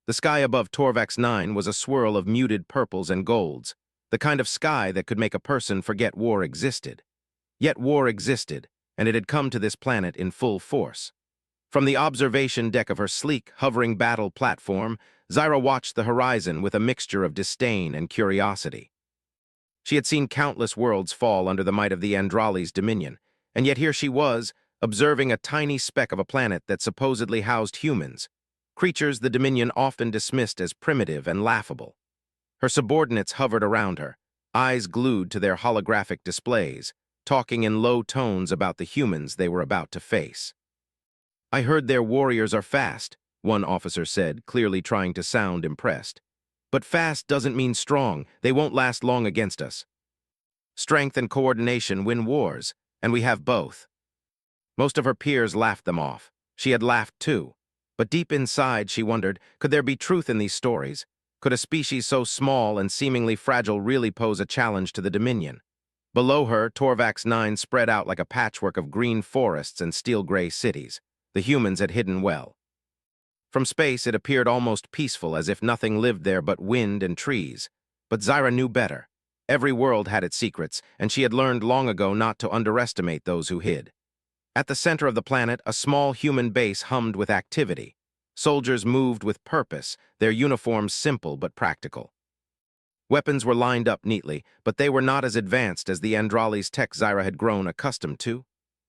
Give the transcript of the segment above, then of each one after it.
The sky above Torvax 9 was a swirl of muted purples and golds, the kind of sky that could make a person forget war existed. Yet war existed, and it had come to this planet in full force. From the observation deck of her sleek, hovering battle platform, Zyra watched the horizon with a mixture of disdain and curiosity. She had seen countless worlds fall under the might of the Andrali's dominion, and yet here she was, observing a tiny speck of a planet that supposedly housed humans, creatures the Dominion often dismissed as primitive and laughable. Her subordinates hovered around her, eyes glued to their holographic displays, talking in low tones about the humans they were about to face. "I heard their warriors are fast," one officer said, clearly trying to sound impressed. "But fast doesn't mean strong. They won't last long against us. Strength and coordination win wars, and we have both." Most of her peers laughed them off. She had laughed too. But deep inside, she wondered, could there be truth in these stories? Could a species so small and seemingly fragile really pose a challenge to the Dominion? Below her, Torvax 9 spread out like a patchwork of green forests and steel-gray cities. The humans had hidden well. From space, it appeared almost peaceful, as if nothing lived there but wind and trees. But Zyra knew better. Every world had its secrets, and she had learned long ago not to underestimate those who hid. At the center of the planet, a small human base hummed with activity. Soldiers moved with purpose, their uniforms simple but practical. Weapons were lined up neatly, but they were not as advanced as the Andrali's tech Zyra had grown accustomed to.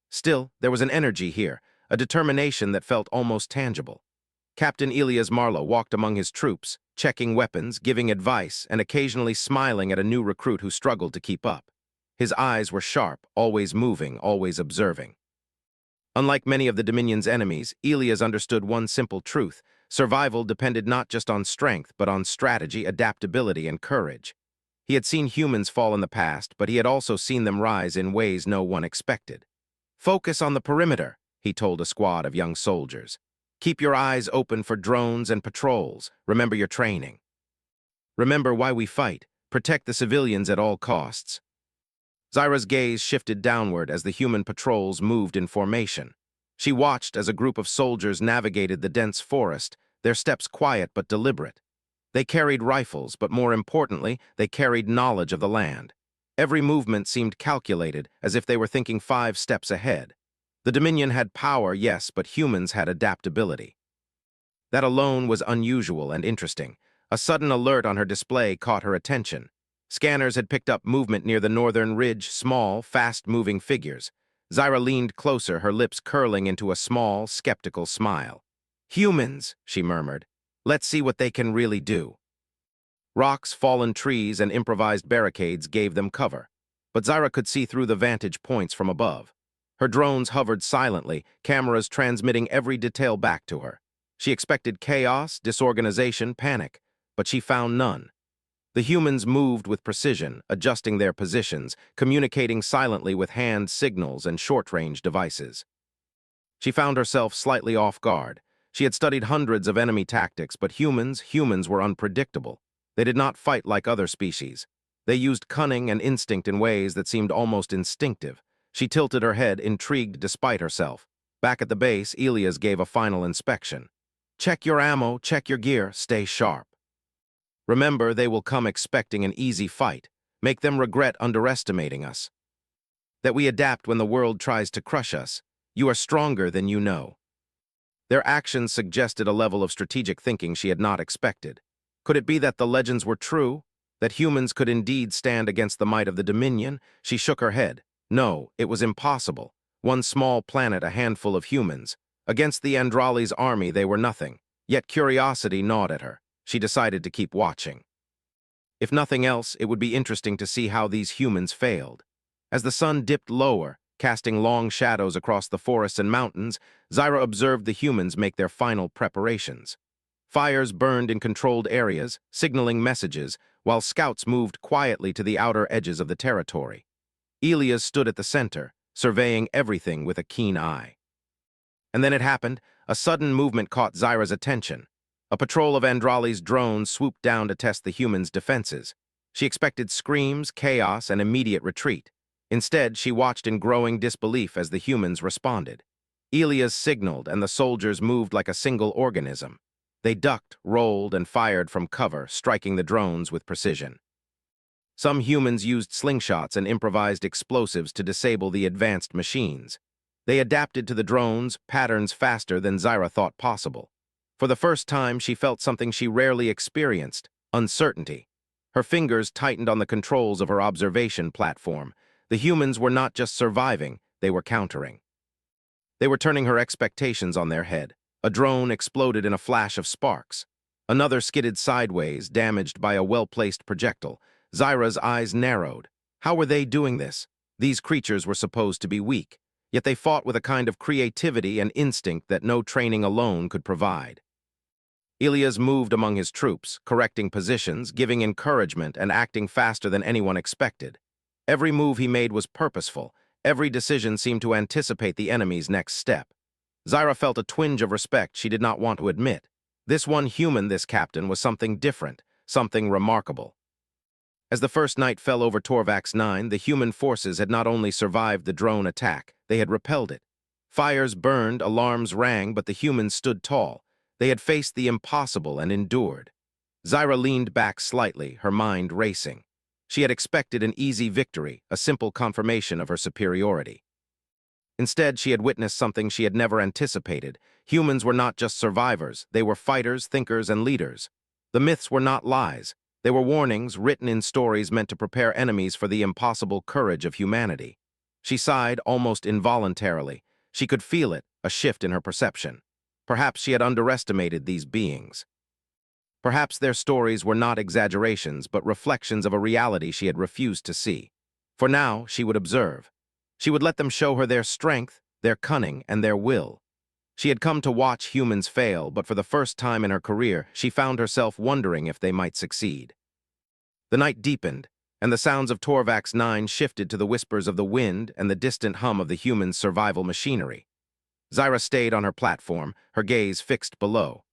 Still, there was an energy here, a determination that felt almost tangible. Captain Elias Marlowe walked among his troops, checking weapons, giving advice, and occasionally smiling at a new recruit who struggled to keep up. His eyes were sharp, always moving, always observing. Unlike many of the Dominion's enemies, Elias understood one simple truth: survival depended not just on strength, but on strategy, adaptability, and courage. He had seen humans fall in the past, but he had also seen them rise in ways no one expected. "Focus on the perimeter," he told a squad of young soldiers. "Keep your eyes open for drones and patrols. Remember your training. Remember why we fight. Protect the civilians at all costs." Zyra's gaze shifted downward as the human patrols moved in formation. She watched as a group of soldiers navigated the dense forest, their steps quiet but deliberate. They carried rifles, but more importantly, they carried knowledge of the land. Every movement seemed calculated, as if they were thinking 5 steps ahead. The Dominion had power, yes, but humans had adaptability. That alone was unusual and interesting. A sudden alert on her display caught her attention. Scanners had picked up movement near the northern ridge, small, fast-moving figures. Zyra leaned closer, her lips curling into a small, skeptical smile. "Humans," she murmured. "Let's see what they can really do." Rocks, fallen trees, and improvised barricades gave them cover, but Zyra could see through the vantage points from above. Her drones hovered silently, cameras transmitting every detail back to her. She expected chaos, disorganization, panic, but she found none. The humans moved with precision, adjusting their positions, communicating silently with hand signals and short-range devices. She found herself slightly off guard. She had studied hundreds of enemy tactics, but humans were unpredictable. They did not fight like other species. They used cunning and instinct in ways that seemed almost instinctive. She tilted her head, intrigued despite herself. Back at the base, Elias gave a final inspection. "Check your ammo, check your gear, stay sharp. Remember, they will come expecting an easy fight. Make them regret underestimating us. That we adapt when the world tries to crush us. You are stronger than you know." Their actions suggested a level of strategic thinking she had not expected. Could it be that the legends were true? That humans could indeed stand against the might of the Dominion? She shook her head. No, it was impossible. One small planet, a handful of humans. Against the Andrali's army, they were nothing. Yet curiosity gnawed at her. She decided to keep watching. If nothing else, it would be interesting to see how these humans failed. As the sun dipped lower, casting long shadows across the forests and mountains, Zyra observed the humans make their final preparations. Fires burned in controlled areas, signaling messages, while scouts moved quietly to the outer edges of the territory. Elias stood at the center, surveying everything with a keen eye. And then it happened. A sudden movement caught Zyra's attention. A patrol of Andrali's drones swooped down to test the humans' defenses. She expected screams, chaos, and immediate retreat. Instead, she watched in growing disbelief as the humans responded. Elias signaled, and the soldiers moved like a single organism. They ducked, rolled, and fired from cover, striking the drones with precision. Some humans used slingshots and improvised explosives to disable the advanced machines. They adapted to the drones' patterns faster than Zyra thought possible. For the first time, she felt something she rarely experienced: uncertainty. Her fingers tightened on the controls of her observation platform. The humans were not just surviving, they were countering. They were turning her expectations on their head. A drone exploded in a flash of sparks. Another skidded sideways, damaged by a well-placed projectile. Zyra's eyes narrowed. How were they doing this? These creatures were supposed to be weak, yet they fought with a kind of creativity and instinct that no training alone could provide. Ilias moved among his troops, correcting positions, giving encouragement, and acting faster than anyone expected. Every move he made was purposeful. Every decision seemed to anticipate the enemy's next step. Zyra felt a twinge of respect she did not want to admit. This one human, this captain, was something different, something remarkable. As the first night fell over Torvax 9, the human forces had not only survived the drone attack, they had repelled it. Fires burned, alarms rang, but the humans stood tall. They had faced the impossible and endured. Zyra leaned back slightly, her mind racing. She had expected an easy victory, a simple confirmation of her superiority. Instead, she had witnessed something she had never anticipated. Humans were not just survivors, they were fighters, thinkers, and leaders. The myths were not lies. They were warnings written in stories meant to prepare enemies for the impossible courage of humanity. She sighed almost involuntarily. She could feel it, a shift in her perception. Perhaps she had underestimated these beings. Perhaps their stories were not exaggerations, but reflections of a reality she had refused to see. For now, she would observe. She would let them show her their strength, their cunning, and their will. She had come to watch humans fail, but for the first time in her career, she found herself wondering if they might succeed. The night deepened, and the sounds of Torvax 9 shifted to the whispers of the wind and the distant hum of the humans' survival machinery. Zyra stayed on her platform, her gaze fixed below.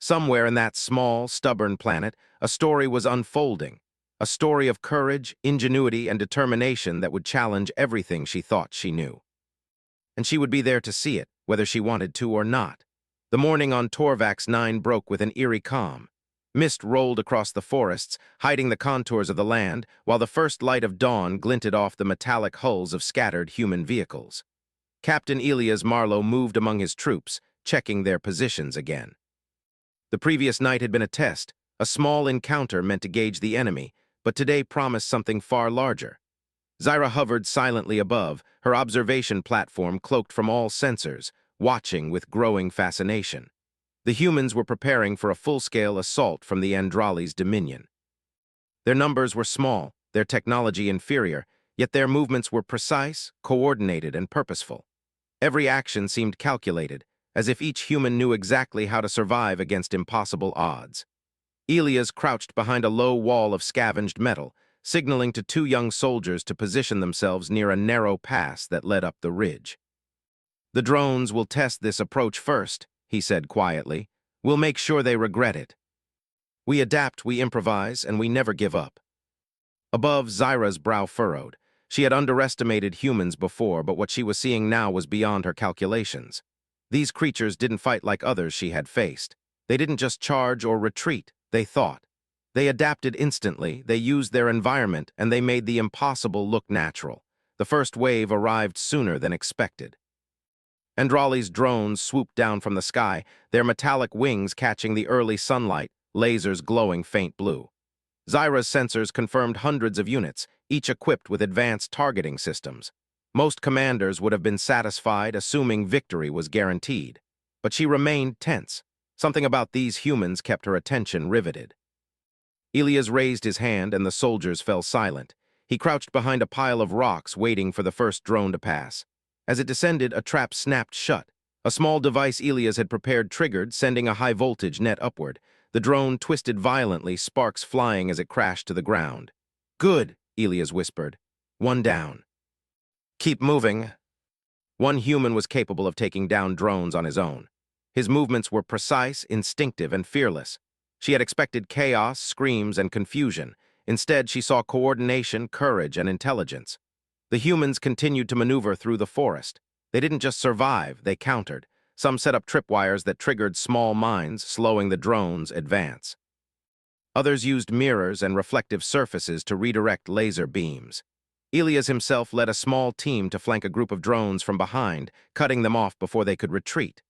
Somewhere in that small, stubborn planet, a story was unfolding. A story of courage, ingenuity, and determination that would challenge everything she thought she knew. And she would be there to see it, whether she wanted to or not. The morning on Torvax 9 broke with an eerie calm. Mist rolled across the forests, hiding the contours of the land, while the first light of dawn glinted off the metallic hulls of scattered human vehicles. Captain Ilias Marlowe moved among his troops, checking their positions again. The previous night had been a test, a small encounter meant to gauge the enemy, but today promised something far larger. Zyra hovered silently above, her observation platform cloaked from all sensors, watching with growing fascination. The humans were preparing for a full-scale assault from the Andrali's dominion. Their numbers were small, their technology inferior, yet their movements were precise, coordinated, and purposeful. Every action seemed calculated, as if each human knew exactly how to survive against impossible odds. Ilias crouched behind a low wall of scavenged metal, signaling to two young soldiers to position themselves near a narrow pass that led up the ridge. "The drones will test this approach first," he said quietly. "We'll make sure they regret it. We adapt, we improvise, and we never give up." Above, Zyra's brow furrowed. She had underestimated humans before, but what she was seeing now was beyond her calculations. These creatures didn't fight like others she had faced. They didn't just charge or retreat, they thought. They adapted instantly, they used their environment, and they made the impossible look natural. The first wave arrived sooner than expected. Andrali's drones swooped down from the sky, their metallic wings catching the early sunlight, lasers glowing faint blue. Zyra's sensors confirmed hundreds of units, each equipped with advanced targeting systems. Most commanders would have been satisfied, assuming victory was guaranteed. But she remained tense. Something about these humans kept her attention riveted. Ilias raised his hand and the soldiers fell silent. He crouched behind a pile of rocks, waiting for the first drone to pass. As it descended, a trap snapped shut. A small device Ilias had prepared triggered, sending a high-voltage net upward. The drone twisted violently, sparks flying as it crashed to the ground. "Good," Ilias whispered. "One down." "Keep moving." One human was capable of taking down drones on his own. His movements were precise, instinctive, and fearless. She had expected chaos, screams, and confusion. Instead, she saw coordination, courage, and intelligence. The humans continued to maneuver through the forest. They didn't just survive, they countered. Some set up tripwires that triggered small mines, slowing the drone's advance. Others used mirrors and reflective surfaces to redirect laser beams. Elias himself led a small team to flank a group of drones from behind, cutting them off before they could retreat.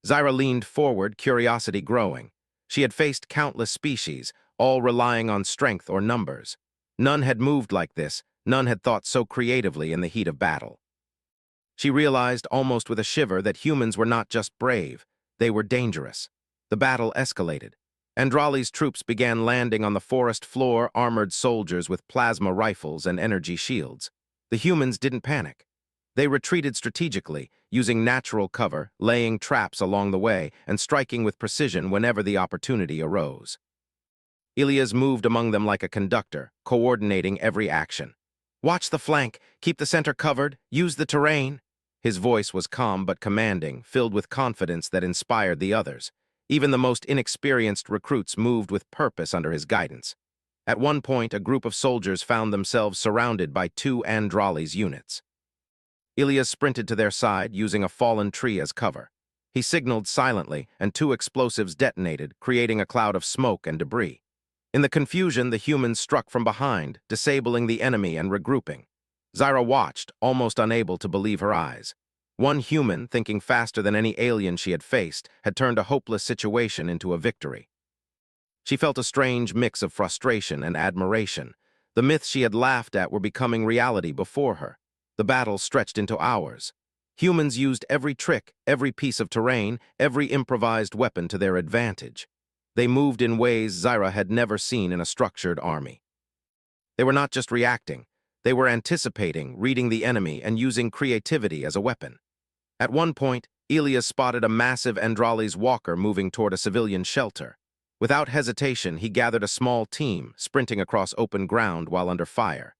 Zyra leaned forward, curiosity growing. She had faced countless species, all relying on strength or numbers. None had moved like this, none had thought so creatively in the heat of battle. She realized almost with a shiver that humans were not just brave, they were dangerous. The battle escalated. Andrali's troops began landing on the forest floor, armored soldiers with plasma rifles and energy shields. The humans didn't panic. They retreated strategically, using natural cover, laying traps along the way, and striking with precision whenever the opportunity arose. Elias moved among them like a conductor, coordinating every action. "Watch the flank, keep the center covered, use the terrain." His voice was calm but commanding, filled with confidence that inspired the others. Even the most inexperienced recruits moved with purpose under his guidance. At one point, a group of soldiers found themselves surrounded by two Andrali's units. Elias sprinted to their side, using a fallen tree as cover. He signaled silently, and two explosives detonated, creating a cloud of smoke and debris. In the confusion, the humans struck from behind, disabling the enemy and regrouping. Zyra watched, almost unable to believe her eyes. One human, thinking faster than any alien she had faced, had turned a hopeless situation into a victory. She felt a strange mix of frustration and admiration. The myths she had laughed at were becoming reality before her. The battle stretched into hours. Humans used every trick, every piece of terrain, every improvised weapon to their advantage. They moved in ways Zyra had never seen in a structured army. They were not just reacting. They were anticipating, reading the enemy, and using creativity as a weapon. At one point, Elias spotted a massive Andrali's walker moving toward a civilian shelter. Without hesitation, he gathered a small team, sprinting across open ground while under fire.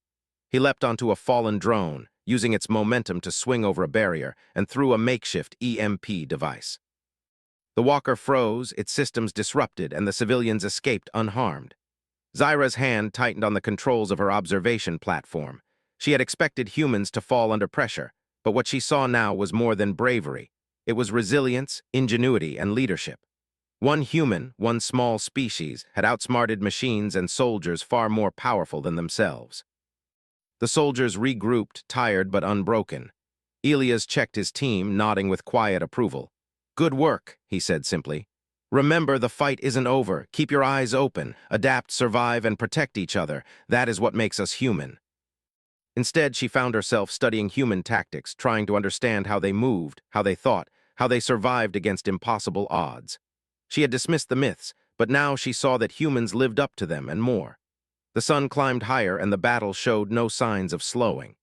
He leapt onto a fallen drone, using its momentum to swing over a barrier, and threw a makeshift EMP device. The walker froze, its systems disrupted, and the civilians escaped unharmed. Zyra's hand tightened on the controls of her observation platform. She had expected humans to fall under pressure, but what she saw now was more than bravery. It was resilience, ingenuity, and leadership. One human, one small species, had outsmarted machines and soldiers far more powerful than themselves. The soldiers regrouped, tired but unbroken. Elias checked his team, nodding with quiet approval. "Good work," he said simply. "Remember, the fight isn't over. Keep your eyes open, adapt, survive, and protect each other. That is what makes us human." Instead, she found herself studying human tactics, trying to understand how they moved, how they thought, how they survived against impossible odds. She had dismissed the myths, but now she saw that humans lived up to them and more. The sun climbed higher, and the battle showed no signs of slowing.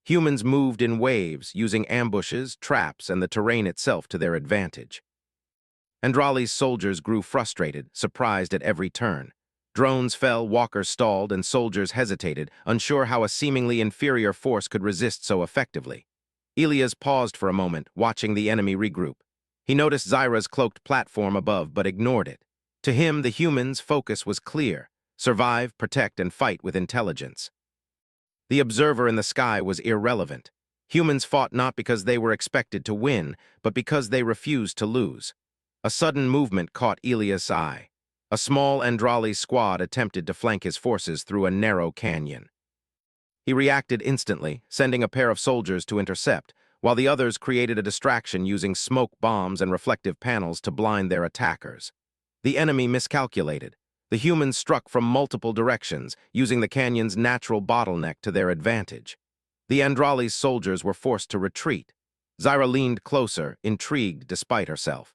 Humans moved in waves, using ambushes, traps, and the terrain itself to their advantage. Andrali's soldiers grew frustrated, surprised at every turn. Drones fell, walkers stalled, and soldiers hesitated, unsure how a seemingly inferior force could resist so effectively. Elias paused for a moment, watching the enemy regroup. He noticed Zyra's cloaked platform above, but ignored it. To him, the humans' focus was clear: survive, protect, and fight with intelligence. The observer in the sky was irrelevant. Humans fought not because they were expected to win, but because they refused to lose. A sudden movement caught Elias' eye. A small Andrali squad attempted to flank his forces through a narrow canyon. He reacted instantly, sending a pair of soldiers to intercept, while the others created a distraction using smoke bombs and reflective panels to blind their attackers. The enemy miscalculated. The humans struck from multiple directions, using the canyon's natural bottleneck to their advantage. The Andrali's soldiers were forced to retreat. Zyra leaned closer, intrigued despite herself.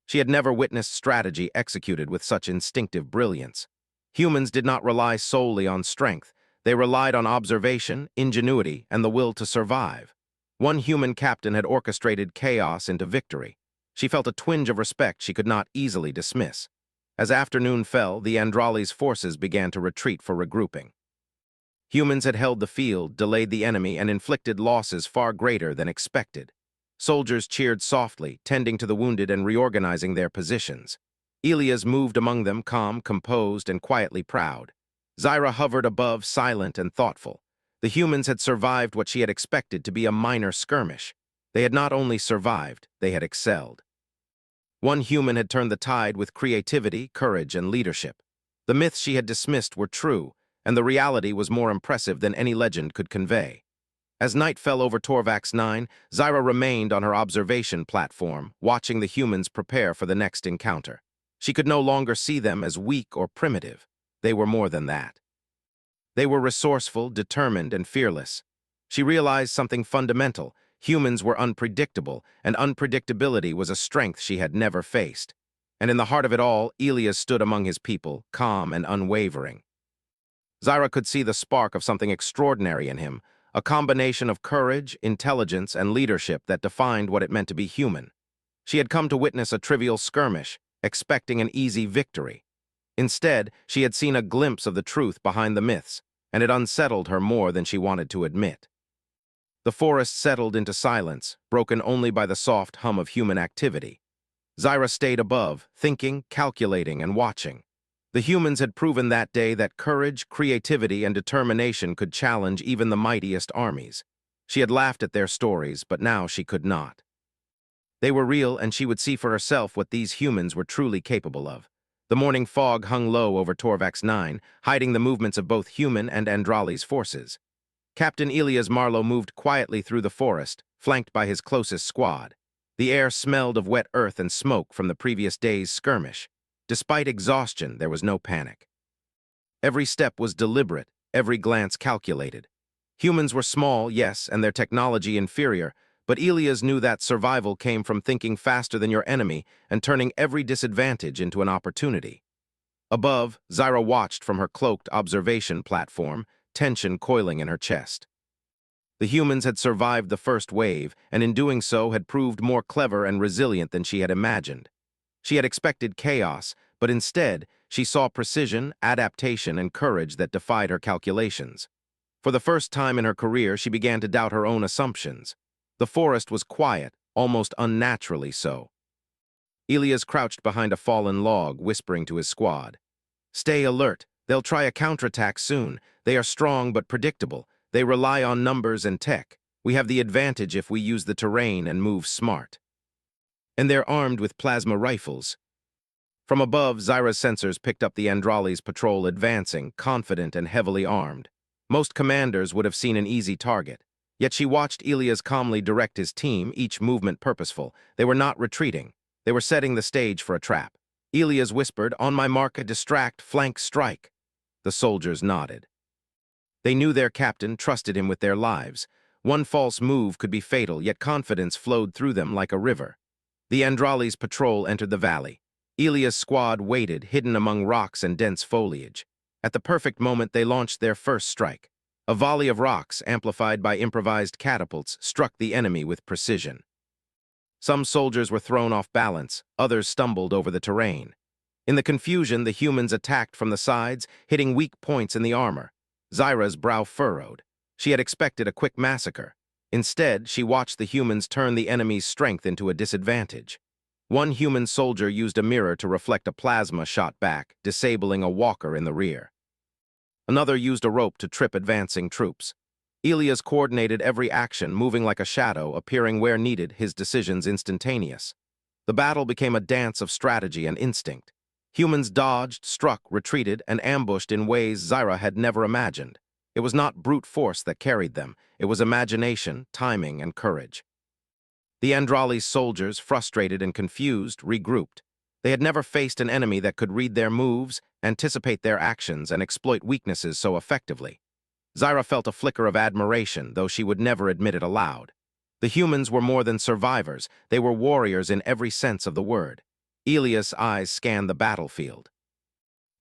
She had never witnessed strategy executed with such instinctive brilliance. Humans did not rely solely on strength. They relied on observation, ingenuity, and the will to survive. One human captain had orchestrated chaos into victory. She felt a twinge of respect she could not easily dismiss. As afternoon fell, the Andrali's forces began to retreat for regrouping. Humans had held the field, delayed the enemy, and inflicted losses far greater than expected. Soldiers cheered softly, tending to the wounded and reorganizing their positions. Elias moved among them, calm, composed, and quietly proud. Zyra hovered above, silent and thoughtful. The humans had survived what she had expected to be a minor skirmish. They had not only survived, they had excelled. One human had turned the tide with creativity, courage, and leadership. The myths she had dismissed were true, and the reality was more impressive than any legend could convey. As night fell over Torvax 9, Zyra remained on her observation platform, watching the humans prepare for the next encounter. She could no longer see them as weak or primitive. They were more than that. They were resourceful, determined, and fearless. She realized something fundamental. Humans were unpredictable, and unpredictability was a strength she had never faced. And in the heart of it all, Elias stood among his people, calm and unwavering. Zyra could see the spark of something extraordinary in him, a combination of courage, intelligence, and leadership that defined what it meant to be human. She had come to witness a trivial skirmish, expecting an easy victory. Instead, she had seen a glimpse of the truth behind the myths, and it unsettled her more than she wanted to admit. The forest settled into silence, broken only by the soft hum of human activity. Zyra stayed above, thinking, calculating, and watching. The humans had proven that day that courage, creativity, and determination could challenge even the mightiest armies. She had laughed at their stories, but now she could not. They were real, and she would see for herself what these humans were truly capable of. The morning fog hung low over Torvax 9, hiding the movements of both human and Andrali's forces. Captain Elias Marlowe moved quietly through the forest, flanked by his closest squad. The air smelled of wet earth and smoke from the previous day's skirmish. Despite exhaustion, there was no panic. Every step was deliberate, every glance calculated. Humans were small, yes, and their technology inferior, but Elias knew that survival came from thinking faster than your enemy and turning every disadvantage into an opportunity. Above, Zyra watched from her cloaked observation platform, tension coiling in her chest. The humans had survived the first wave, and in doing so had proved more clever and resilient than she had imagined. She had expected chaos, but instead, she saw precision, adaptation, and courage that defied her calculations. For the first time in her career, she began to doubt her own assumptions. The forest was quiet, almost unnaturally so. Elias crouched behind a fallen log, whispering to his squad. "Stay alert. They'll try a counterattack soon. They are strong but predictable. They rely on numbers and tech. We have the advantage if we use the terrain and move smart. And they're armed with plasma rifles." From above, Zyra's sensors picked up the Andrali's patrol advancing, confident and heavily armed. Most commanders would have seen an easy target. Yet she watched Elias calmly direct his team, each movement purposeful. They were not retreating. They were setting the stage for a trap. Elias whispered, "On my mark, distract, flank, strike." The soldiers nodded. They knew their captain, trusted him with their lives. One false move could be fatal, yet confidence flowed through them like a river. The Andrali's patrol entered the valley. Elias' squad waited, hidden among rocks and dense foliage. At the perfect moment, they launched their first strike. A volley of rocks, amplified by improvised catapults, struck the enemy with precision. Some soldiers were thrown off balance, others stumbled over the terrain. In the confusion, the humans attacked from the sides, hitting weak points in the armor. Zyra's brow furrowed. She had expected a quick massacre. Instead, she watched the humans turn the enemy's strength into a disadvantage. One human soldier used a mirror to reflect a plasma shot back, disabling a walker in the rear. Another used a rope to trip advancing troops. Elias coordinated every action, moving like a shadow, appearing where needed, his decisions instantaneous. The battle became a dance of strategy and instinct. Humans dodged, struck, retreated, and ambushed in ways Zyra had never imagined. It was not brute force that carried them. It was imagination, timing, and courage. The Andrali's soldiers, frustrated and confused, regrouped. They had never faced an enemy that could read their moves, anticipate their actions, and exploit weaknesses so effectively. Zyra felt a flicker of admiration, though she would never admit it aloud. The humans were more than survivors. They were warriors in every sense of the word. Elias' eyes scanned the battlefield.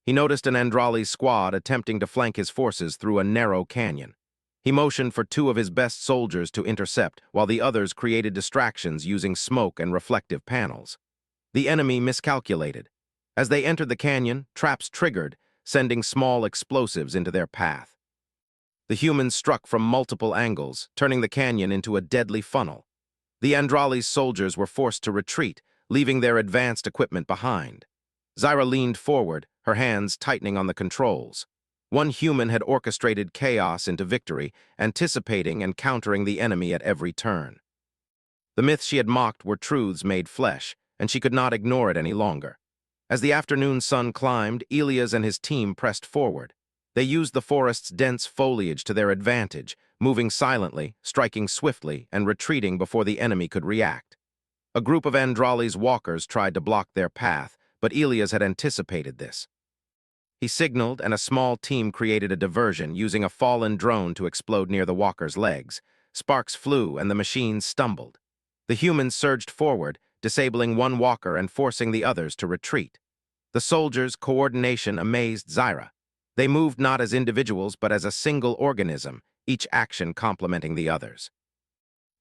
He noticed an Andrali's squad attempting to flank his forces through a narrow canyon. He motioned for two of his best soldiers to intercept, while the others created distractions using smoke and reflective panels. The enemy miscalculated. As they entered the canyon, traps triggered, sending small explosives into their path. The humans struck from multiple angles, turning the canyon into a deadly funnel. The Andrali's soldiers were forced to retreat, leaving their advanced equipment behind. Zyra leaned forward, her hands tightening on the controls. One human had orchestrated chaos into victory, anticipating and countering the enemy at every turn. The myths she had mocked were truths made flesh, and she could not ignore it any longer. As the afternoon sun climbed, Elias and his team pressed forward. They used the forest's dense foliage to their advantage, moving silently, striking swiftly, and retreating before the enemy could react. A group of Andrali's walkers tried to block their path, but Elias had anticipated this. He signaled, and a small team created a diversion, using a fallen drone to explode near the walker's legs. Sparks flew, and the machines stumbled. The humans surged forward, disabling one walker and forcing the others to retreat. The soldiers' coordination amazed Zyra. They moved not as individuals but as a single organism, each action complementing the others.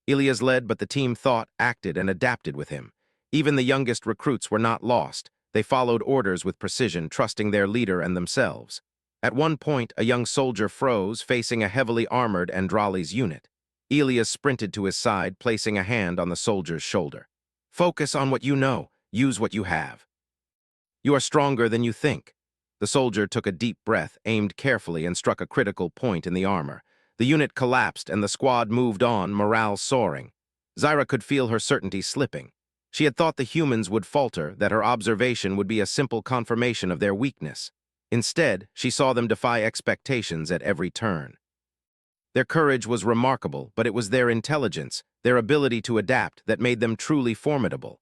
Elias led, but the team thought, acted, and adapted with him. Even the youngest recruits were not lost. They followed orders with precision, trusting their leader and themselves. At one point, a young soldier froze, facing a heavily armored Andrali's unit. Elias sprinted to his side, placing a hand on the soldier's shoulder. "Focus on what you know. Use what you have. You are stronger than you think." The soldier took a deep breath, aimed carefully, and struck a critical point in the armor. The unit collapsed, and the squad moved on, morale soaring. Zyra could feel her certainty slipping. She had thought the humans would falter, that her observation would be a simple confirmation of their weakness. Instead, she saw them defy expectations at every turn. Their courage was remarkable, but it was their intelligence, their ability to adapt, that made them truly formidable.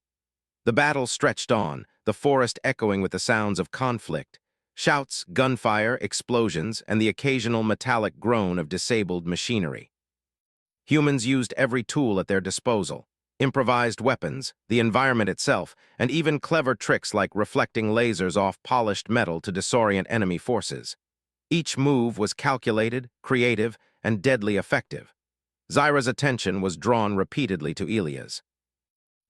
The battle stretched on, the forest echoing with the sounds of conflict. Shouts, gunfire, explosions, and the occasional metallic groan of disabled machinery. Humans used every tool at their disposal: improvised weapons, the environment itself, and even clever tricks like reflecting lasers off polished metal to disorient enemy forces. Each move was calculated, creative, and deadly effective. Zyra's attention was drawn repeatedly to Elias.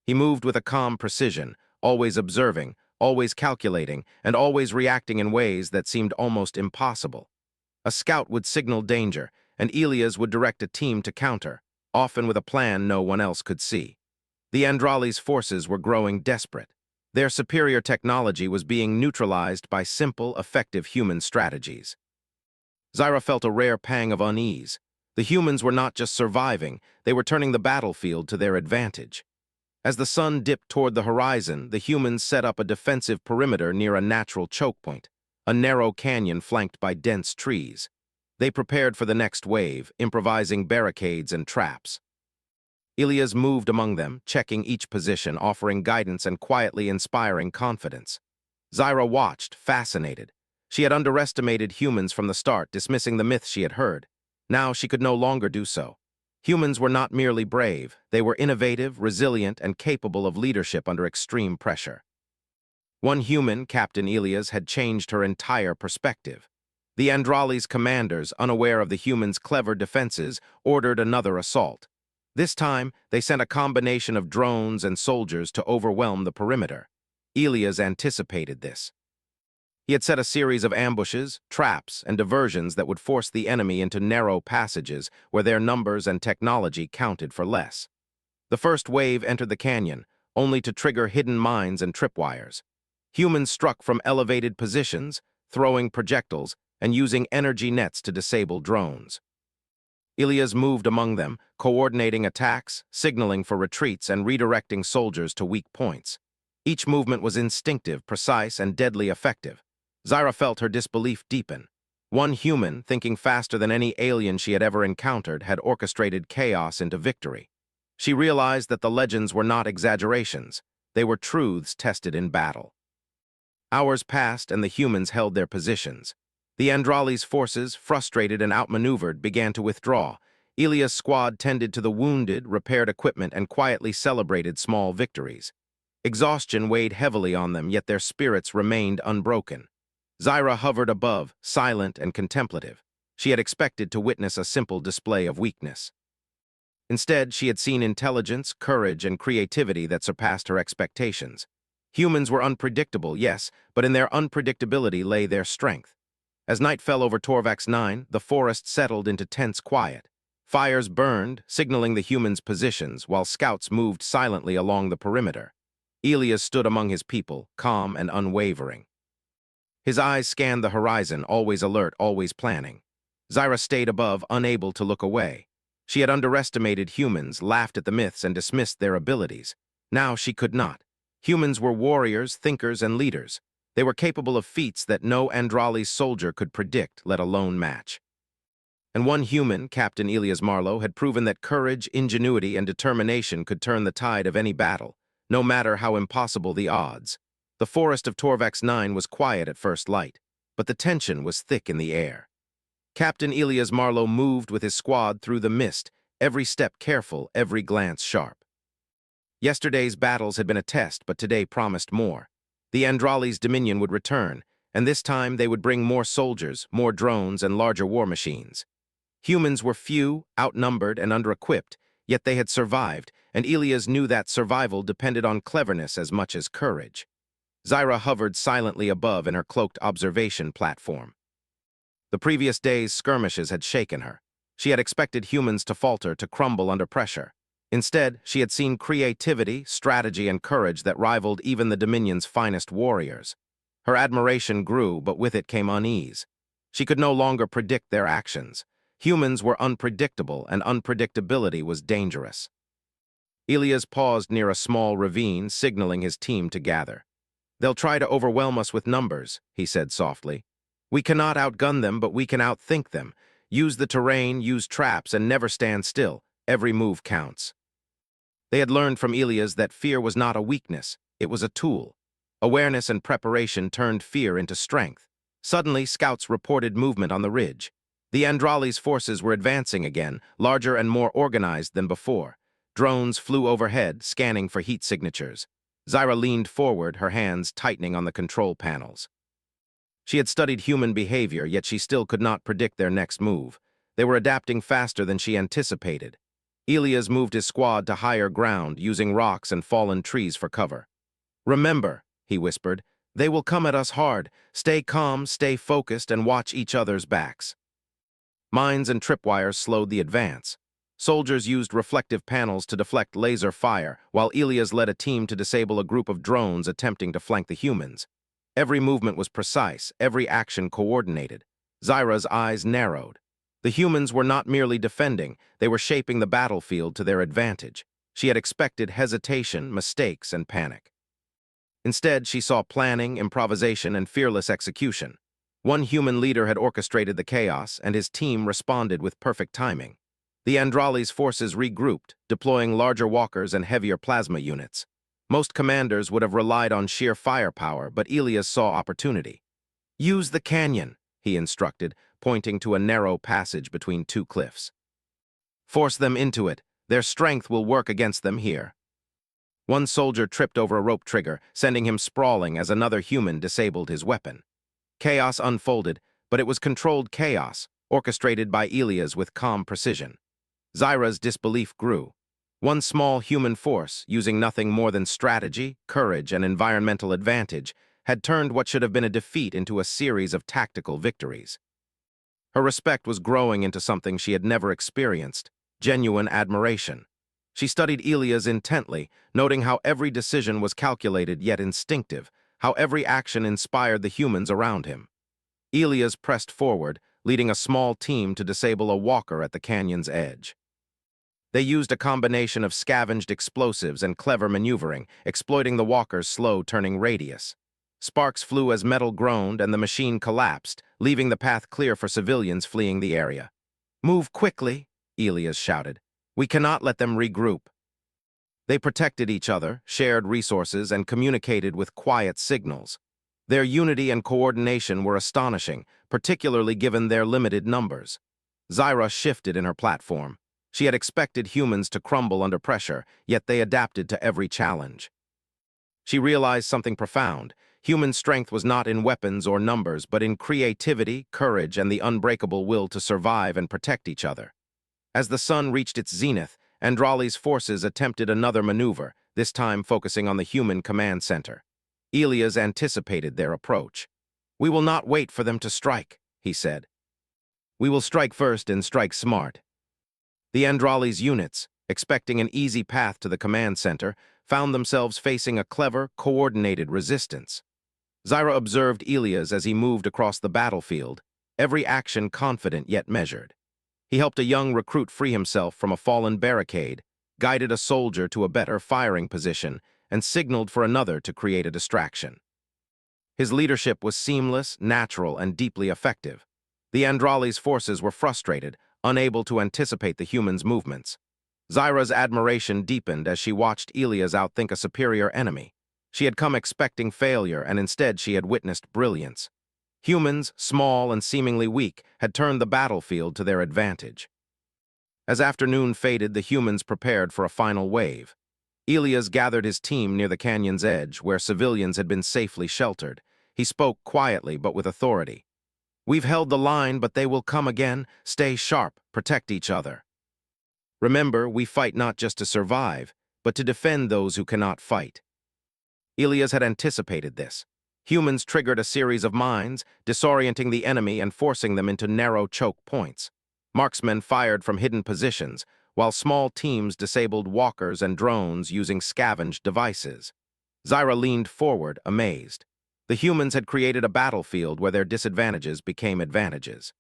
He moved with a calm precision, always observing, always calculating, and always reacting in ways that seemed almost impossible. A scout would signal danger, and Elias would direct a team to counter, often with a plan no one else could see. The Andrali's forces were growing desperate. Their superior technology was being neutralized by simple, effective human strategies. Zyra felt a rare pang of unease. The humans were not just surviving, they were turning the battlefield to their advantage. As the sun dipped toward the horizon, the humans set up a defensive perimeter near a natural choke point, a narrow canyon flanked by dense trees. They prepared for the next wave, improvising barricades and traps. Elias moved among them, checking each position, offering guidance and quietly inspiring confidence. Zyra watched, fascinated. She had underestimated humans from the start, dismissing the myths she had heard. Now she could no longer do so. Humans were not merely brave, they were innovative, resilient, and capable of leadership under extreme pressure. One human, Captain Elias, had changed her entire perspective. The Andrali's commanders, unaware of the humans' clever defenses, ordered another assault. This time, they sent a combination of drones and soldiers to overwhelm the perimeter. Elias anticipated this. He had set a series of ambushes, traps, and diversions that would force the enemy into narrow passages where their numbers and technology counted for less. The first wave entered the canyon, only to trigger hidden mines and tripwires. Humans struck from elevated positions, throwing projectiles, and using energy nets to disable drones. Elias moved among them, coordinating attacks, signaling for retreats, and redirecting soldiers to weak points. Each movement was instinctive, precise, and deadly effective. Zyra felt her disbelief deepen. One human, thinking faster than any alien she had ever encountered, had orchestrated chaos into victory. She realized that the legends were not exaggerations. They were truths tested in battle. Hours passed, and the humans held their positions. The Andrali's forces, frustrated and outmaneuvered, began to withdraw. Elias' squad tended to the wounded, repaired equipment, and quietly celebrated small victories. Exhaustion weighed heavily on them, yet their spirits remained unbroken. Zyra hovered above, silent and contemplative. She had expected to witness a simple display of weakness. Instead, she had seen intelligence, courage, and creativity that surpassed her expectations. Humans were unpredictable, yes, but in their unpredictability lay their strength. As night fell over Torvax 9, the forest settled into tense quiet. Fires burned, signaling the humans' positions, while scouts moved silently along the perimeter. Elias stood among his people, calm and unwavering. His eyes scanned the horizon, always alert, always planning. Zyra stayed above, unable to look away. She had underestimated humans, laughed at the myths, and dismissed their abilities. Now she could not. Humans were warriors, thinkers, and leaders. They were capable of feats that no Andrali's soldier could predict, let alone match. And one human, Captain Elias Marlowe, had proven that courage, ingenuity, and determination could turn the tide of any battle, no matter how impossible the odds. The forest of Torvax 9 was quiet at first light, but the tension was thick in the air. Captain Elias Marlowe moved with his squad through the mist, every step careful, every glance sharp. Yesterday's battles had been a test, but today promised more. The Andrali's dominion would return, and this time they would bring more soldiers, more drones, and larger war machines. Humans were few, outnumbered, and under-equipped, yet they had survived, and Elias knew that survival depended on cleverness as much as courage. Zyra hovered silently above in her cloaked observation platform. The previous day's skirmishes had shaken her. She had expected humans to falter, to crumble under pressure. Instead, she had seen creativity, strategy, and courage that rivaled even the Dominion's finest warriors. Her admiration grew, but with it came unease. She could no longer predict their actions. Humans were unpredictable, and unpredictability was dangerous. Elias paused near a small ravine, signaling his team to gather. "They'll try to overwhelm us with numbers," he said softly. "We cannot outgun them, but we can outthink them. Use the terrain, use traps, and never stand still. Every move counts." They had learned from Elias that fear was not a weakness, it was a tool. Awareness and preparation turned fear into strength. Suddenly, scouts reported movement on the ridge. The Andrali's forces were advancing again, larger and more organized than before. Drones flew overhead, scanning for heat signatures. Zyra leaned forward, her hands tightening on the control panels. She had studied human behavior, yet she still could not predict their next move. They were adapting faster than she anticipated. Elias moved his squad to higher ground, using rocks and fallen trees for cover. "Remember," he whispered, "they will come at us hard. Stay calm, stay focused, and watch each other's backs." Mines and tripwires slowed the advance. Soldiers used reflective panels to deflect laser fire, while Elias led a team to disable a group of drones attempting to flank the humans. Every movement was precise, every action coordinated. Zyra's eyes narrowed. The humans were not merely defending, they were shaping the battlefield to their advantage. She had expected hesitation, mistakes, and panic. Instead, she saw planning, improvisation, and fearless execution. One human leader had orchestrated the chaos, and his team responded with perfect timing. The Andrali's forces regrouped, deploying larger walkers and heavier plasma units. Most commanders would have relied on sheer firepower, but Elias saw opportunity. "Use the canyon," he instructed, pointing to a narrow passage between two cliffs. "Force them into it. Their strength will work against them here." One soldier tripped over a rope trigger, sending him sprawling as another human disabled his weapon. Chaos unfolded, but it was controlled chaos, orchestrated by Elias with calm precision. Zyra's disbelief grew. One small human force, using nothing more than strategy, courage, and environmental advantage, had turned what should have been a defeat into a series of tactical victories. Her respect was growing into something she had never experienced, genuine admiration. She studied Elias intently, noting how every decision was calculated yet instinctive, how every action inspired the humans around him. Elias pressed forward, leading a small team to disable a walker at the canyon's edge. They used a combination of scavenged explosives and clever maneuvering, exploiting the walker's slow turning radius. Sparks flew as metal groaned and the machine collapsed, leaving the path clear for civilians fleeing the area. "Move quickly," Elias shouted. "We cannot let them regroup." They protected each other, shared resources, and communicated with quiet signals. Their unity and coordination were astonishing, particularly given their limited numbers. Zyra shifted in her platform. She had expected humans to crumble under pressure, yet they adapted to every challenge. She realized something profound. Human strength was not in weapons or numbers, but in creativity, courage, and the unbreakable will to survive and protect each other. As the sun reached its zenith, Andrali's forces attempted another maneuver, this time focusing on the human command center. Elias anticipated their approach. "We will not wait for them to strike," he said. "We will strike first and strike smart." The Andrali's units, expecting an easy path to the command center, found themselves facing a clever, coordinated resistance. Zyra observed Elias as he moved across the battlefield, every action confident yet measured. He helped a young recruit free himself from a fallen barricade, guided a soldier to a better firing position, and signaled for another to create a distraction. His leadership was seamless, natural, and deeply effective. The Andrali's forces were frustrated, unable to anticipate the humans' movements. Zyra's admiration deepened as she watched Elias outthink a superior enemy. She had come expecting failure, and instead she had witnessed brilliance. Humans, small and seemingly weak, had turned the battlefield to their advantage. As afternoon faded, the humans prepared for a final wave. Elias gathered his team near the canyon's edge, where civilians had been safely sheltered. He spoke quietly but with authority. "We've held the line, but they will come again. Stay sharp, protect each other. Remember, we fight not just to survive, but to defend those who cannot fight." Elias had anticipated this. Humans triggered a series of mines, disorienting the enemy and forcing them into narrow choke points. Marksmen fired from hidden positions, while small teams disabled walkers and drones using scavenged devices. Zyra leaned forward, amazed. The humans had created a battlefield where their disadvantages became advantages.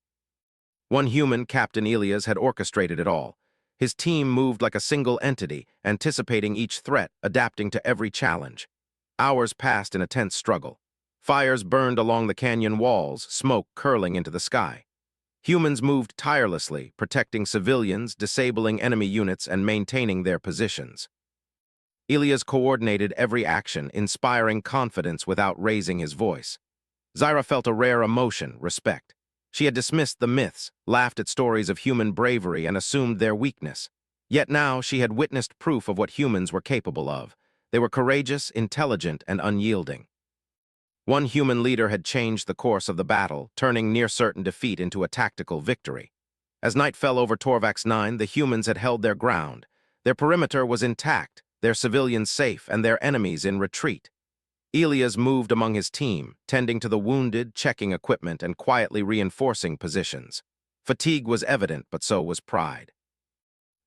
One human, Captain Elias, had orchestrated it all. His team moved like a single entity, anticipating each threat, adapting to every challenge. Hours passed in a tense struggle. Fires burned along the canyon walls, smoke curling into the sky. Humans moved tirelessly, protecting civilians, disabling enemy units, and maintaining their positions. Elias coordinated every action, inspiring confidence without raising his voice. Zyra felt a rare emotion, respect. She had dismissed the myths, laughed at stories of human bravery, and assumed their weakness. Yet now she had witnessed proof of what humans were capable of. They were courageous, intelligent, and unyielding. One human leader had changed the course of the battle, turning near-certain defeat into a tactical victory. As night fell over Torvax 9, the humans had held their ground. Their perimeter was intact, their civilians safe, and their enemies in retreat. Elias moved among his team, tending to the wounded, checking equipment, and quietly reinforcing positions. Fatigue was evident, but so was pride.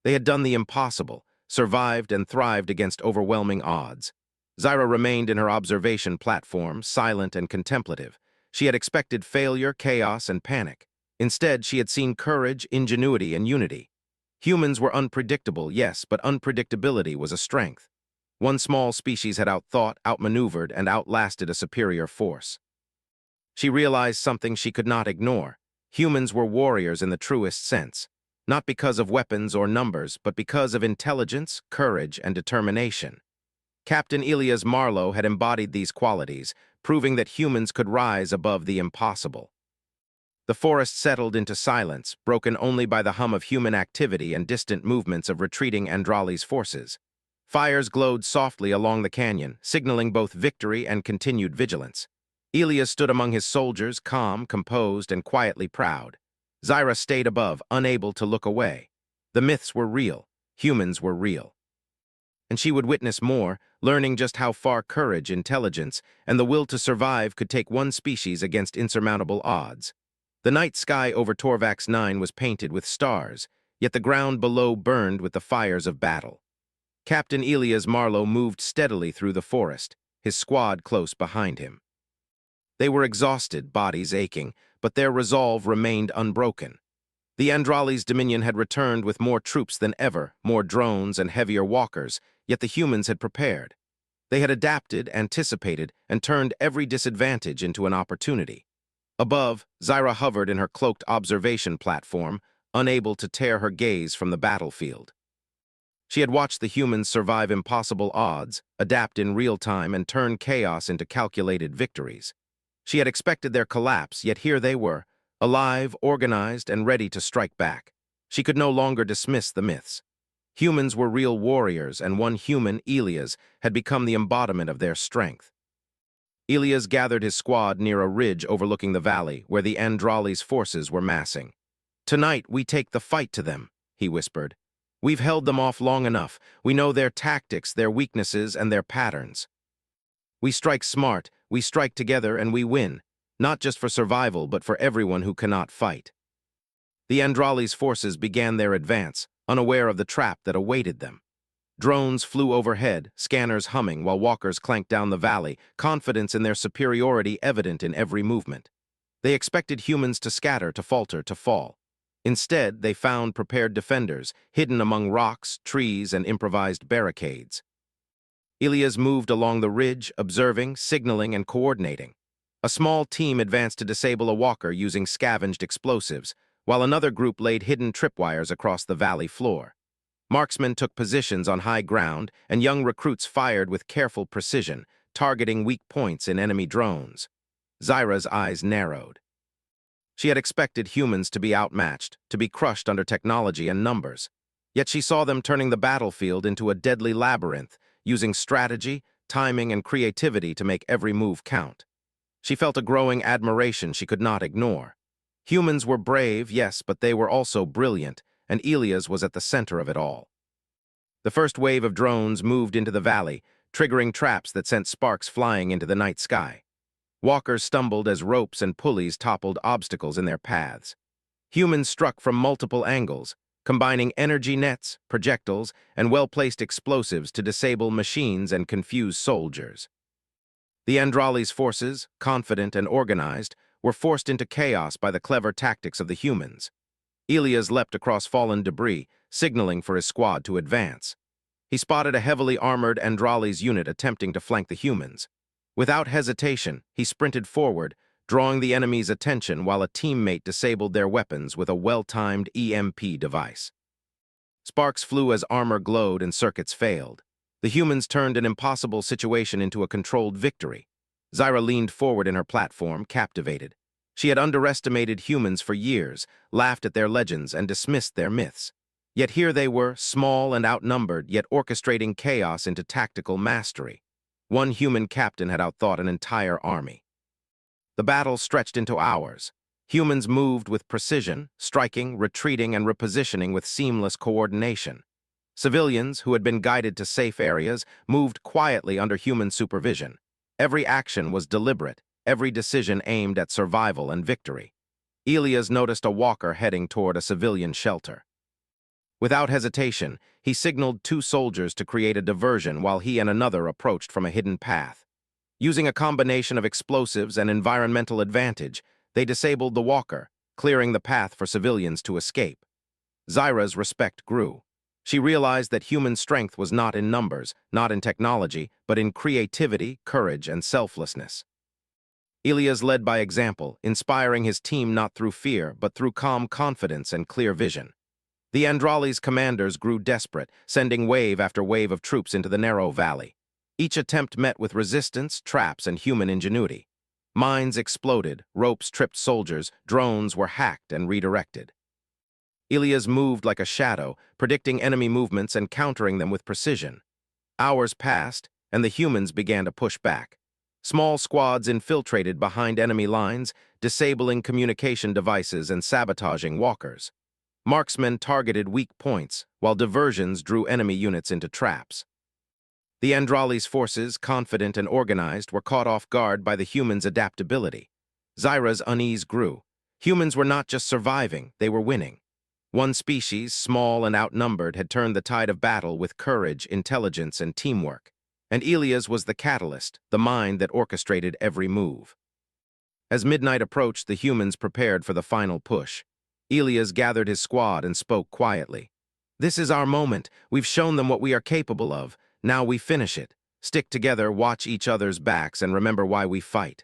They had done the impossible, survived and thrived against overwhelming odds. Zyra remained in her observation platform, silent and contemplative. She had expected failure, chaos, and panic. Instead, she had seen courage, ingenuity, and unity. Humans were unpredictable, yes, but unpredictability was a strength. One small species had outthought, outmaneuvered, and outlasted a superior force. She realized something she could not ignore. Humans were warriors in the truest sense, not because of weapons or numbers, but because of intelligence, courage, and determination. Captain Elias Marlowe had embodied these qualities, proving that humans could rise above the impossible. The forest settled into silence, broken only by the hum of human activity and distant movements of retreating Andrali's forces. Fires glowed softly along the canyon, signaling both victory and continued vigilance. Elias stood among his soldiers, calm, composed, and quietly proud. Zyra stayed above, unable to look away. The myths were real. Humans were real. And she would witness more, learning just how far courage, intelligence, and the will to survive could take one species against insurmountable odds. The night sky over Torvax 9 was painted with stars, yet the ground below burned with the fires of battle. Captain Elias Marlowe moved steadily through the forest, his squad close behind him. They were exhausted, bodies aching, but their resolve remained unbroken. The Andrali's dominion had returned with more troops than ever, more drones and heavier walkers, yet the humans had prepared. They had adapted, anticipated, and turned every disadvantage into an opportunity. Above, Zyra hovered in her cloaked observation platform, unable to tear her gaze from the battlefield. She had watched the humans survive impossible odds, adapt in real time, and turn chaos into calculated victories. She had expected their collapse, yet here they were, alive, organized, and ready to strike back. She could no longer dismiss the myths. Humans were real warriors, and one human, Elias, had become the embodiment of their strength. Elias gathered his squad near a ridge overlooking the valley, where the Andrali's forces were massing. "Tonight, we take the fight to them," he whispered. "We've held them off long enough. We know their tactics, their weaknesses, and their patterns. We strike smart, we strike together, and we win, not just for survival, but for everyone who cannot fight." The Andrali's forces began their advance, unaware of the trap that awaited them. Drones flew overhead, scanners humming, while walkers clanked down the valley, confidence in their superiority evident in every movement. They expected humans to scatter, to falter, to fall. Instead, they found prepared defenders, hidden among rocks, trees, and improvised barricades. Ilias moved along the ridge, observing, signaling, and coordinating. A small team advanced to disable a walker using scavenged explosives, while another group laid hidden tripwires across the valley floor. Marksmen took positions on high ground, and young recruits fired with careful precision, targeting weak points in enemy drones. Zyra's eyes narrowed. She had expected humans to be outmatched, to be crushed under technology and numbers. Yet she saw them turning the battlefield into a deadly labyrinth, using strategy, timing, and creativity to make every move count. She felt a growing admiration she could not ignore. Humans were brave, yes, but they were also brilliant, and Ilias was at the center of it all. The first wave of drones moved into the valley, triggering traps that sent sparks flying into the night sky. Walkers stumbled as ropes and pulleys toppled obstacles in their paths. Humans struck from multiple angles, combining energy nets, projectiles, and well-placed explosives to disable machines and confuse soldiers. The Andrali's forces, confident and organized, were forced into chaos by the clever tactics of the humans. Ilias leapt across fallen debris, signaling for his squad to advance. He spotted a heavily armored Andrali's unit attempting to flank the humans. Without hesitation, he sprinted forward, drawing the enemy's attention while a teammate disabled their weapons with a well-timed EMP device. Sparks flew as armor glowed and circuits failed. The humans turned an impossible situation into a controlled victory. Zyra leaned forward in her platform, captivated. She had underestimated humans for years, laughed at their legends, and dismissed their myths. Yet here they were, small and outnumbered, yet orchestrating chaos into tactical mastery. One human captain had outthought an entire army. The battle stretched into hours. Humans moved with precision, striking, retreating, and repositioning with seamless coordination. Civilians, who had been guided to safe areas, moved quietly under human supervision. Every action was deliberate, every decision aimed at survival and victory. Ilias noticed a walker heading toward a civilian shelter. Without hesitation, he signaled two soldiers to create a diversion while he and another approached from a hidden path. Using a combination of explosives and environmental advantage, they disabled the walker, clearing the path for civilians to escape. Zyra's respect grew. She realized that human strength was not in numbers, not in technology, but in creativity, courage, and selflessness. Ilias led by example, inspiring his team not through fear, but through calm confidence and clear vision. The Andrali's commanders grew desperate, sending wave after wave of troops into the narrow valley. Each attempt met with resistance, traps, and human ingenuity. Mines exploded, ropes tripped soldiers, drones were hacked and redirected. Ilias moved like a shadow, predicting enemy movements and countering them with precision. Hours passed, and the humans began to push back. Small squads infiltrated behind enemy lines, disabling communication devices and sabotaging walkers. Marksmen targeted weak points, while diversions drew enemy units into traps. The Andrali's forces, confident and organized, were caught off guard by the humans' adaptability. Zyra's unease grew. Humans were not just surviving, they were winning. One species, small and outnumbered, had turned the tide of battle with courage, intelligence, and teamwork. And Ilias was the catalyst, the mind that orchestrated every move. As midnight approached, the humans prepared for the final push. Ilias gathered his squad and spoke quietly. "This is our moment. We've shown them what we are capable of. Now we finish it. Stick together, watch each other's backs, and remember why we fight."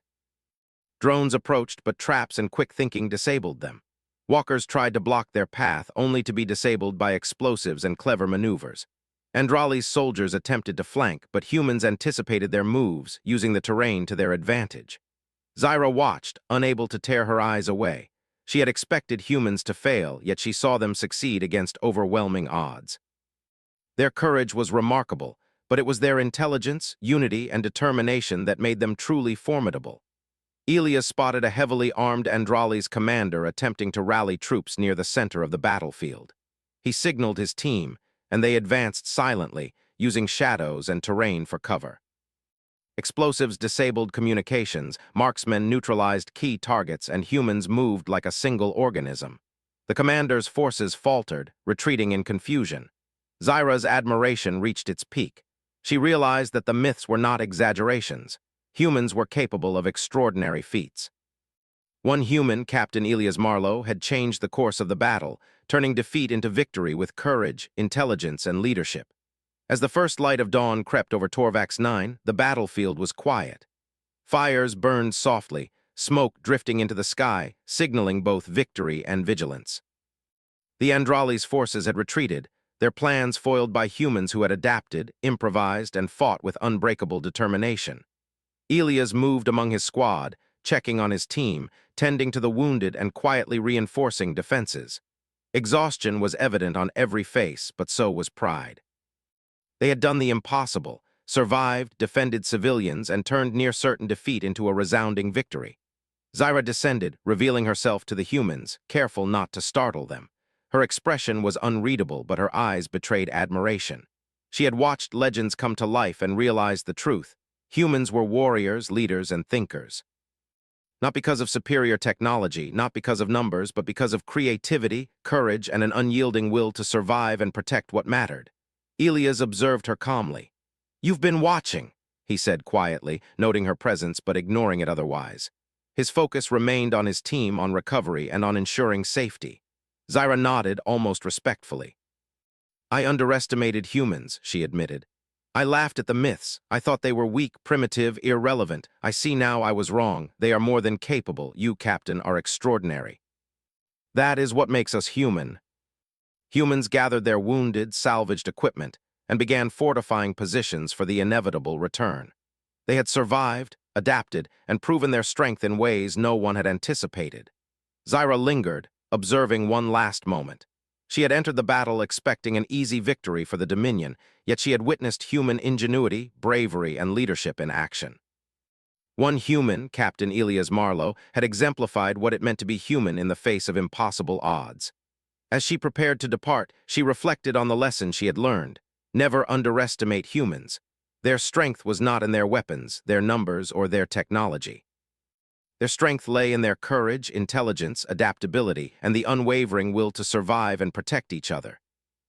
Drones approached, but traps and quick thinking disabled them. Walkers tried to block their path, only to be disabled by explosives and clever maneuvers. Andrali's soldiers attempted to flank, but humans anticipated their moves, using the terrain to their advantage. Zyra watched, unable to tear her eyes away. She had expected humans to fail, yet she saw them succeed against overwhelming odds. Their courage was remarkable, but it was their intelligence, unity, and determination that made them truly formidable. Ilias spotted a heavily armed Andrali's commander attempting to rally troops near the center of the battlefield. He signaled his team, and they advanced silently, using shadows and terrain for cover. Explosives disabled communications, marksmen neutralized key targets, and humans moved like a single organism. The commander's forces faltered, retreating in confusion. Zyra's admiration reached its peak. She realized that the myths were not exaggerations. Humans were capable of extraordinary feats. One human, Captain Elias Marlowe, had changed the course of the battle, turning defeat into victory with courage, intelligence, and leadership. As the first light of dawn crept over Torvax 9, the battlefield was quiet. Fires burned softly, smoke drifting into the sky, signaling both victory and vigilance. The Andrali's forces had retreated, their plans foiled by humans who had adapted, improvised, and fought with unbreakable determination. Elias moved among his squad, checking on his team, tending to the wounded and quietly reinforcing defenses. Exhaustion was evident on every face, but so was pride. They had done the impossible, survived, defended civilians, and turned near-certain defeat into a resounding victory. Zyra descended, revealing herself to the humans, careful not to startle them. Her expression was unreadable, but her eyes betrayed admiration. She had watched legends come to life and realized the truth. Humans were warriors, leaders, and thinkers. Not because of superior technology, not because of numbers, but because of creativity, courage, and an unyielding will to survive and protect what mattered. Elias observed her calmly. "You've been watching," he said quietly, noting her presence but ignoring it otherwise. His focus remained on his team, on recovery, and on ensuring safety. Zyra nodded almost respectfully. "I underestimated humans," she admitted. "I laughed at the myths. I thought they were weak, primitive, irrelevant. I see now I was wrong. They are more than capable. You, Captain, are extraordinary. That is what makes us human." Humans gathered their wounded, salvaged equipment and began fortifying positions for the inevitable return. They had survived, adapted, and proven their strength in ways no one had anticipated. Zyra lingered, observing one last moment. She had entered the battle expecting an easy victory for the Dominion, yet she had witnessed human ingenuity, bravery, and leadership in action. One human, Captain Elias Marlowe, had exemplified what it meant to be human in the face of impossible odds. As she prepared to depart, she reflected on the lesson she had learned. Never underestimate humans. Their strength was not in their weapons, their numbers, or their technology. Their strength lay in their courage, intelligence, adaptability, and the unwavering will to survive and protect each other.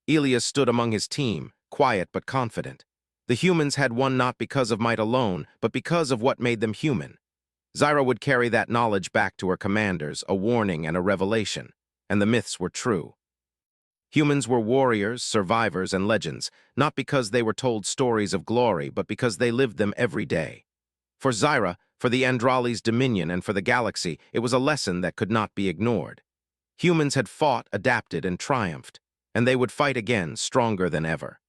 Elias stood among his team, quiet but confident. The humans had won not because of might alone, but because of what made them human. Zyra would carry that knowledge back to her commanders, a warning and a revelation, and the myths were true. Humans were warriors, survivors, and legends, not because they were told stories of glory, but because they lived them every day. For Zyra, for the Andrali's dominion, and for the galaxy, it was a lesson that could not be ignored. Humans had fought, adapted, and triumphed, and they would fight again, stronger than ever.